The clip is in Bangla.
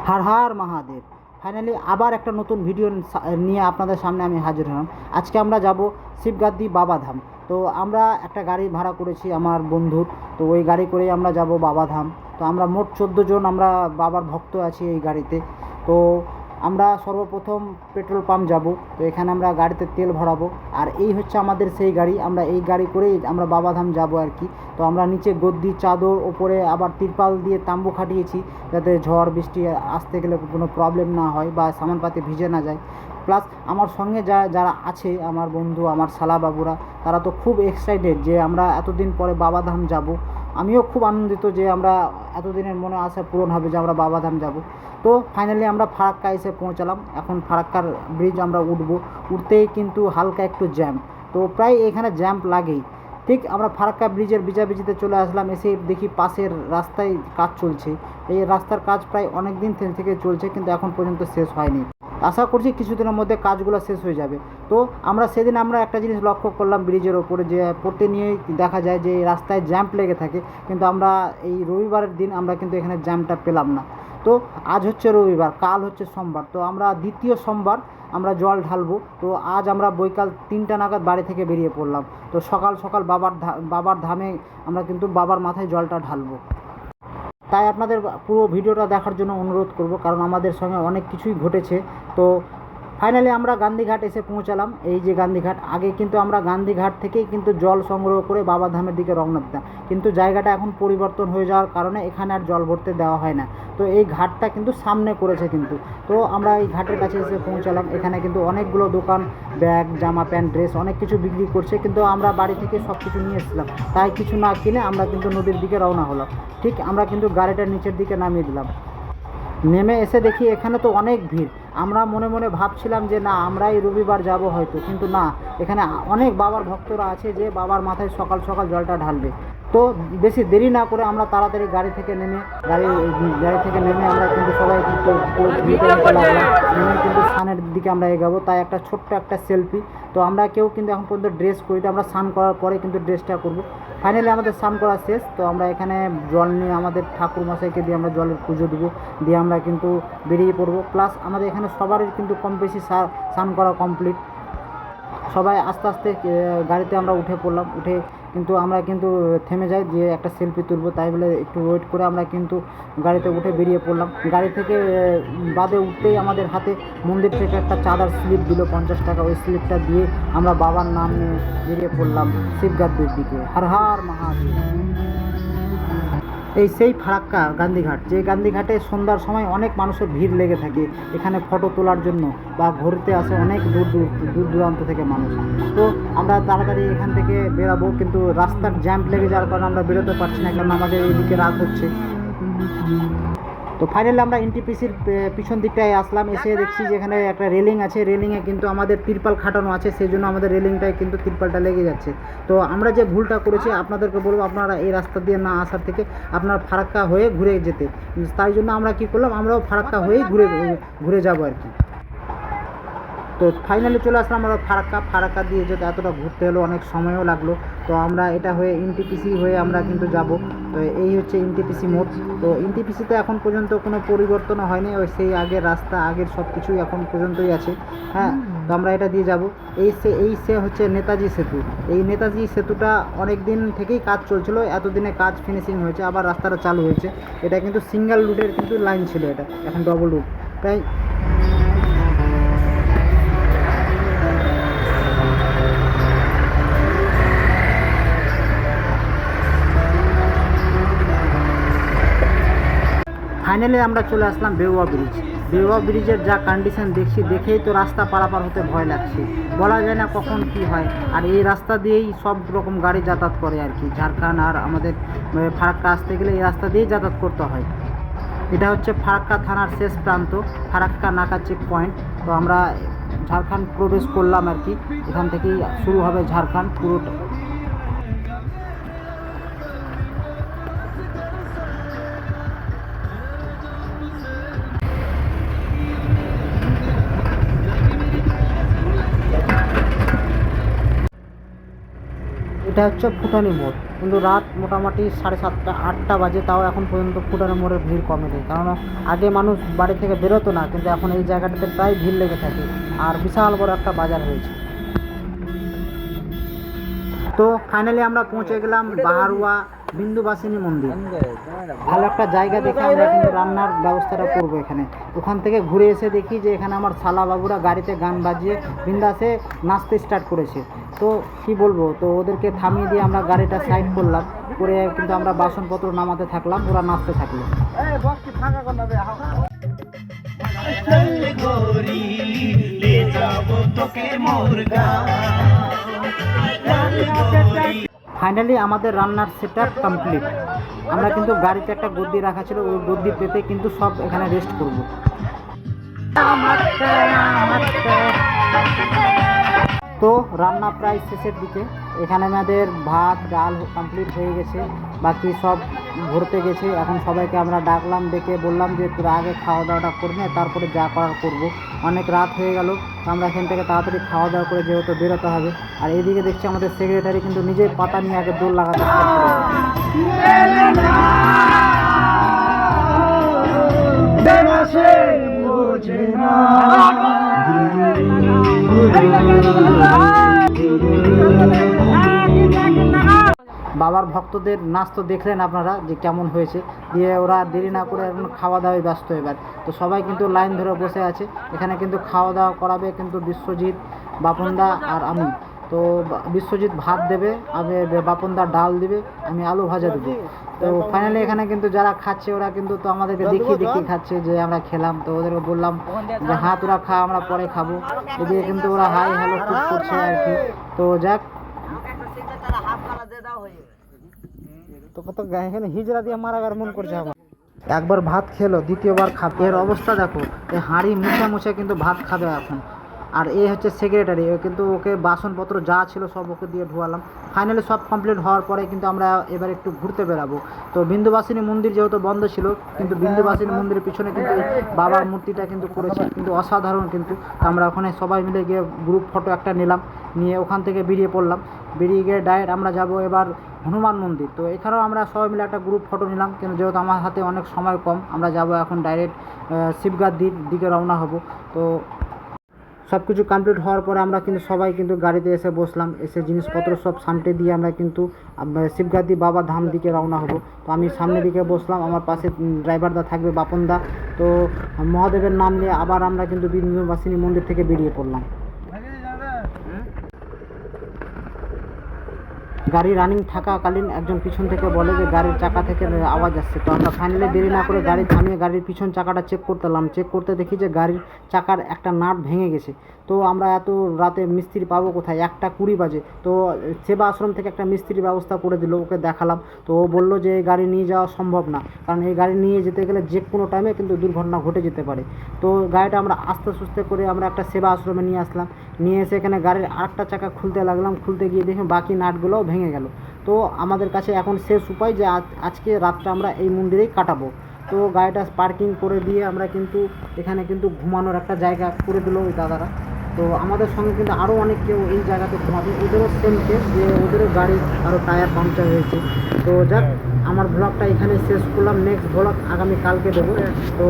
হর হর মহাদেব। ফাইনালি আবার একটা নতুন ভিডিও নিয়ে আপনাদের সামনে আমি হাজির হলাম। আজকে আমরা যাব শিবগাদ্দি বাবাধাম। তো আমরা একটা গাড়ি ভাড়া করেছি আমার বন্ধুর, তো ওই গাড়ি করেই আমরা যাব বাবাধাম। তো আমরা মোট 14 জন আমরা বাবার ভক্ত আছি এই গাড়িতে। তো আমরা সর্বপ্রথম পেট্রোল পাম্প যাব, তো এখানে আমরা গাড়িতে তেল ভরাবো। আর এই হচ্ছে আমাদের সেই গাড়ি, আমরা এই গাড়ি করেই আমরা বাবাধাম যাব আর কি। তো আমরা নিচে গদ্দি, চাদর, ওপরে আবার তিরপাল দিয়ে তাম্বু খাটিয়েছি, যাতে ঝড় বৃষ্টি আসতে গেলে কোনো প্রবলেম না হয় বা সামানপাতি ভিজে না যায়। প্লাস আমার সঙ্গে যারা আছে, আমার বন্ধু, আমার শালা বাবুরা, তারা তো খুব এক্সাইটেড যে আমরা এতদিন পরে বাবাধাম যাব। আমিও খুব আনন্দিত যে আমরা এতদিনের মনে আশা পূরণ হবে যে আমরা বাবাধাম যাব। তো ফাইনালি আমরা ফারাক্কা এসে পৌঁছালাম। এখন ফারাক্কার ব্রিজ আমরা উঠতেই কিন্তু হালকা একটু জ্যাম, তো প্রায় এখানে জ্যাম লাগেই। ঠিক আমরা ফারাক্কা ব্রিজের বিজাবিজিতে চলে আসলাম, এসে দেখি পাশের রাস্তায় কাজ চলছে। এই রাস্তার কাজ প্রায় অনেক দিন থেকে চলছে, কিন্তু এখন পর্যন্ত শেষ হয়নি। আশা করছি কিছুদিনের মধ্যে কাজগুলো শেষ হয়ে যাবে। তো সেদিন আমরা একটা জিনিস লক্ষ্য করলাম ব্রিজের ওপরে, যে প্রতিনিয়ত দেখা যায় যে এই রাস্তায় জ্যাম্প লেগে থাকে, কিন্তু আমরা এই রবিবারের দিন আমরা কিন্তু এখানে জ্যামটা পেলাম না। তো আজ হচ্ছে রবিবার, কাল হচ্ছে সোমবার, তো আমরা দ্বিতীয় সোমবার আমরা জল ঢালবো। তো আজ আমরা বৈকাল 3টা নাগাদ বাড়ি থেকে বেরিয়ে পড়লাম। তো সকাল সকাল বাবার ধামে আমরা কিন্তু বাবার মাথায় জলটা ঢালবো। তাই আপনাদের পুরো ভিডিওটা দেখার জন্য অনুরোধ করব, কারণ আমাদের সঙ্গে অনেক কিছুই ঘটেছে। তো ফাইনালি আমরা গান্ধীঘাট এসে পৌঁছালাম। এই যে গান্ধীঘাট, আগে কিন্তু আমরা গান্ধীঘাট থেকেই কিন্তু জল সংগ্রহ করে বাবাধামের দিকে রওনা দিতাম, কিন্তু জায়গাটা এখন পরিবর্তন হয়ে যাওয়ার কারণে এখানে আর জল ভরতে দেওয়া হয় না। তো এই ঘাটটা কিন্তু সামনে করেছে কিন্তু। তো আমরা এই ঘাটের কাছে এসে পৌঁছালাম। এখানে কিন্তু অনেকগুলো দোকান, ব্যাগ, জামা প্যান্ট, ড্রেস অনেক কিছু বিক্রি করছে, কিন্তু আমরা বাড়ি থেকে সব কিছু নিয়ে এসেছিলাম, তাই কিছু না কিনে আমরা কিন্তু নদীর দিকে রওনা হলাম। ঠিক আমরা কিন্তু গাড়িটা নিচের দিকে নামিয়ে দিলাম। নেমে এসে দেখি এখানে তো অনেক ভিড়। আমরা মনে মনে ভাবছিলাম যে না, আমরাই রবিবার যাব হয়তো, কিন্তু না, এখানে অনেক বাবার ভক্তরা আছে যে বাবার মাথায় সকাল সকাল জলটা ঢালবে। তো বেশি দেরি না করে আমরা তাড়াতাড়ি গাড়ি থেকে নেমে আমরা কিন্তু সবাই কিন্তু নেমে কিন্তু স্নানের দিকে আমরা এগাবো। তাই একটা ছোট্ট একটা সেলফি। তো আমরা কেউ কিন্তু এখন পর্যন্ত ড্রেস করি, আমরা স্নান করার পরে কিন্তু ড্রেসটা করব। ফাইনালি আমাদের স্নান করা শেষ। তো আমরা এখানে জল নিয়ে আমাদের ঠাকুর মশাইকে দিয়ে আমরা জলের পুজো দেবো, দিয়ে আমরা কিন্তু বেরিয়ে পড়বো। প্লাস আমাদের এখানে সবারই কিন্তু কম বেশি স্নান করা কমপ্লিট। সবাই আস্তে আস্তে গাড়িতে আমরা উঠে পড়লাম। উঠে কিন্তু আমরা কিন্তু থেমে যাই যে একটা সেলফি তুলবো, তাই বলে একটু ওয়েট করে আমরা কিন্তু গাড়িতে উঠে বেরিয়ে পড়লাম। গাড়ি থেকে বাদে উঠতেই আমাদের হাতে মন্দির থেকে একটা চাঁদার স্লিপ দিল 50 টাকা। ওই স্লিপটা দিয়ে আমরা বাবার নাম নিয়ে বেরিয়ে পড়লাম শিবগাদ্দির দিকে। হর হর মহাদেব। এই সেই ফারাক্কা গান্ধীঘাট, যে গান্ধীঘাটে সন্ধ্যার সময় অনেক মানুষের ভিড় লেগে থাকে এখানে ফটো তোলার জন্য, বা ঘুরতে আসে অনেক দূর দূরান্ত থেকে মানুষ। তো আমরা তাড়াতাড়ি এখান থেকে বেরাবো, কিন্তু রাস্তার জ্যাম লেগে যাওয়ার কারণে আমরা বেরোতে পারছি না, কারণ আমাদের এইদিকে রাত হচ্ছে। তো ফাইনালি আমরা এনটিপিসির পিছন দিকটায় আসলাম। এসে দেখছি যেখানে একটা রেলিং আছে, রেলিংয়ে কিন্তু আমাদের তিরপাল খাটানো আছে, সেই জন্য আমাদের রেলিংটায় কিন্তু তিরপালটা লেগে যাচ্ছে। তো আমরা যে ভুলটা করেছি আপনাদেরকে বলবো, আপনারা এই রাস্তা দিয়ে না আসার থেকে আপনারা ফারাক্কা হয়ে ঘুরে যেতে। তাই জন্য আমরা কি করলাম, আমরাও ফারাক্কা হয়েই ঘুরে যাবো আর কি। তো ফাইনালি চলে আসলাম আমরা ফারাক্কা দিয়ে যেতে এতটা ঘুরতে হলো, অনেক সময়ও লাগলো। তো আমরা এটা হয়ে এনটিপিসি হয়ে আমরা কিন্তু যাব। তো এই হচ্ছে এনটিপিসি মোড়। তো এনটিপিসিতে এখন পর্যন্ত কোনো পরিবর্তনও হয়নি, ওই সেই আগের রাস্তা, আগের সব কিছুই এখন পর্যন্তই আছে। হ্যাঁ, তো আমরা এটা দিয়ে যাব। এই হচ্ছে নেতাজি সেতু। এই নেতাজি সেতুটা অনেক দিন থেকেই কাজ চলছিল, এতদিনে কাজ ফিনিশিং হয়েছে, আবার রাস্তাটা চালু হয়েছে। এটা কিন্তু সিঙ্গেল রুটের কিন্তু লাইন ছিল, এটা এখন ডবল রুট। তাই ফাইনালি আমরা চলে আসলাম বেউয়া ব্রিজ। বেউয়া ব্রিজের যা কন্ডিশন দেখছি, দেখেই তো রাস্তা পারাপার হতে ভয় লাগছে, বলা যায় না কখন কি হয়। আর এই রাস্তা দিয়েই সব রকম গাড়ি যাতায়াত করে আর কি, ঝাড়খণ্ড আর আমাদের ফারাক্কা আসতে গেলে এই রাস্তা দিয়েই যাতায়াত করতে হয়। এটা হচ্ছে ফারাক্কা থানার শেষ প্রান্ত, ফারাক্কা নাকা চেক পয়েন্ট। তো আমরা ঝাড়খণ্ড প্রবেশ করলাম আর কি, এখান থেকেই শুরু হবে ঝাড়খণ্ড পুরোটা। এটা হচ্ছে ফুটানি মোড়, কিন্তু রাত মোটামুটি 7:30 8টা বাজে, তাও এখন পর্যন্ত ফুটানি মোড়ের ভিড় কমেনি। কারণ আগে মানুষ বাড়ি থেকে বেরোতো না, কিন্তু এখন এই জায়গাটাতে প্রায় ভিড় লেগে থাকে, আর বিশাল বড় একটা বাজার হয়েছে। তো ফাইনালি আমরা পৌঁছে গেলাম বাহারুয়া বিন্দুবাসিনী মন্দির। ভালো একটা জায়গা দেখে আমরা কিন্তু রান্নার ব্যবস্থাটা করবো এখানে। ওখান থেকে ঘুরে এসে দেখি যে এখানে আমার শালা বাবুরা গাড়িতে গান বাজিয়ে বিন্দাসে নাচতে স্টার্ট করেছে। তো কি বলবো, তো ওদেরকে থামিয়ে দিয়ে আমরা গাড়িটা সাইড করলাম, করে কিন্তু আমরা বাসনপত্র নামাতে থাকলাম, ওরা নাচতে থাকলো। ফাইনালি আমাদের রান্নার সেটআপ কমপ্লিট। আমরা কিন্তু গাড়িতে একটা গদ্দি রাখা ছিল, ওই গদ্দি পেতে কিন্তু সব এখানে রেস্ট করব। তো রান্না প্রায় শেষের দিকে। এখানে আমাদের ভাত ডাল কমপ্লিট হয়ে গেছে, বাকি সব ভরতে গেছে। এখন সবাইকে আমরা ডাকলাম, ডেকে বললাম যে তোরা আগে খাওয়া দাওয়াটা করে নে, তারপরে যা করার করবো। অনেক রাত হয়ে গেল, আমরা এখান থেকে তাড়াতাড়ি খাওয়া দাওয়া করে যেহেতু বেরোতে হবে। আর এইদিকে দেখছি আমাদের সেক্রেটারি কিন্তু নিজেই পাতা নিয়ে আগে দৌড় লাগাতে বাবার ভক্তদের নাচ তো দেখলেন আপনারা যে কেমন হয়েছে। দিয়ে ওরা দেরি না করে এখন খাওয়া দাওয়ায় ব্যস্ত এবার। তো সবাই কিন্তু লাইন ধরে বসে আছে। এখানে কিন্তু খাওয়া দাওয়া করাবে কিন্তু বিশ্বজিৎ, বাপনদা আর আমি। তো বিশ্বজিৎ ভাত দেবে, আমি বাপনদা ডাল দিবে, আমি আলু ভাজা দেবো। তো ফাইনালি এখানে কিন্তু যারা খাচ্ছে ওরা কিন্তু তো আমাদেরকে দেখিয়ে দেখিয়ে খাচ্ছে যে আমরা খেলাম। তো ওদেরকে বললাম যে হ্যাঁ তোরা খা, আমরা পরে খাবো। এদিকে কিন্তু ওরা হাই হ্যালো খুব করছে আর কি। তো যাক, তো কত এখানে হিজড়া দিয়ে মারাবার মন করছে আমার। একবার ভাত খেলো, দ্বিতীয়বার খাবে। এর অবস্থা দেখো, এই হাঁড়ি মুছে মুছে কিন্তু ভাত খাবে এখন। আর এই হচ্ছে সেক্রেটারি, কিন্তু ওকে বাসনপত্র যা ছিল সব ওকে দিয়ে ধোয়ালাম। ফাইনালি সব কমপ্লিট হওয়ার পরে কিন্তু আমরা এবার একটু ঘুরতে বেরাবো। তো বিন্দুবাসিনী মন্দির যেহেতু বন্ধ ছিল, কিন্তু বিন্দুবাসিনী মন্দিরের পিছনে কিন্তু বাবার মূর্তিটা কিন্তু করেছে, কিন্তু অসাধারণ। কিন্তু আমরা ওখানে সবাই মিলে গিয়ে গ্রুপ ফটো একটা নিলাম, নিয়ে ওখান থেকে বেরিয়ে পড়লাম। বেরিয়ে গিয়ে ডাইরেক্ট আমরা যাব এবার হনুমান মন্দির। তো এখানেও আমরা সবাই মিলে একটা গ্রুপ ফটো নিলাম, কিন্তু যেহেতু আমার হাতে অনেক সময় কম, আমরা যাব এখন ডাইরেক্ট শিবগাদ্দির দিকে রওনা হব। তো সব কিছু কমপ্লিট হওয়ার পরে আমরা কিন্তু সবাই কিন্তু গাড়িতে এসে বসলাম, এসে জিনিসপত্র সব সামটে দিয়ে আমরা কিন্তু শিবগাদ্দি বাবা ধাম দিকে রওনা হব। তো আমি সামনের দিকে বসলাম, আমার পাশে ড্রাইভারদা থাকবে বাপনদা। তো মহাদেবের নাম নিয়ে আবার আমরা কিন্তু বিন্দুবাসিনী মন্দির থেকে বেরিয়ে পড়লাম। গাড়ি রানিং থাকাকালীন একজন পিছন থেকে বলে যে গাড়ির চাকা থেকে আওয়াজ আসছে। তো আমরা ফাইনালি দেরি না করে গাড়ি থামিয়ে গাড়ির পিছন চাকাটা চেক করতে এলাম। চেক করতে দেখি যে গাড়ির চাকার একটা নাট ভেঙে গেছে। তো আমরা এত রাতে মিস্ত্রি পাবো কোথায়, 1:20 বাজে। তো সেবা আশ্রম থেকে একটা মিস্ত্রির ব্যবস্থা করে দিল, ওকে দেখালাম। তো ও বললো যে এই গাড়ি নিয়ে যাওয়া সম্ভব না, কারণ এই গাড়ি নিয়ে যেতে গেলে যে কোনো টাইমে কিন্তু দুর্ঘটনা ঘটে যেতে পারে। তো গাড়িটা আমরা আস্তে সুস্তে করে আমরা একটা সেবা আশ্রমে নিয়ে আসলাম। নিয়ে এসে এখানে গাড়ির আরেকটা চাকা খুলতে লাগলাম, খুলতে গিয়ে দেখি বাকি নাটগুলোও ভেঙে গেল। তো আমাদের কাছে এখন শেষ উপায় যে আজকে রাতটা আমরা এই মন্দিরেই কাটাবো। তো গাড়িটা পার্কিং করে দিয়ে আমরা কিন্তু এখানে কিন্তু ঘুমানোর একটা জায়গা করে দিল ওই দাদারা। তো আমাদের সঙ্গে কিন্তু আরও অনেক কেউ এই জায়গাতে ঘুমাবে, ওদেরও সেম কেস যে ওদেরও গাড়ি আরও টায়ার পাংচার হয়েছে। তো যাক, আমার ব্লগটা এখানে শেষ করলাম। নেক্সট ব্লগ আগামী কালকে দেবো। তো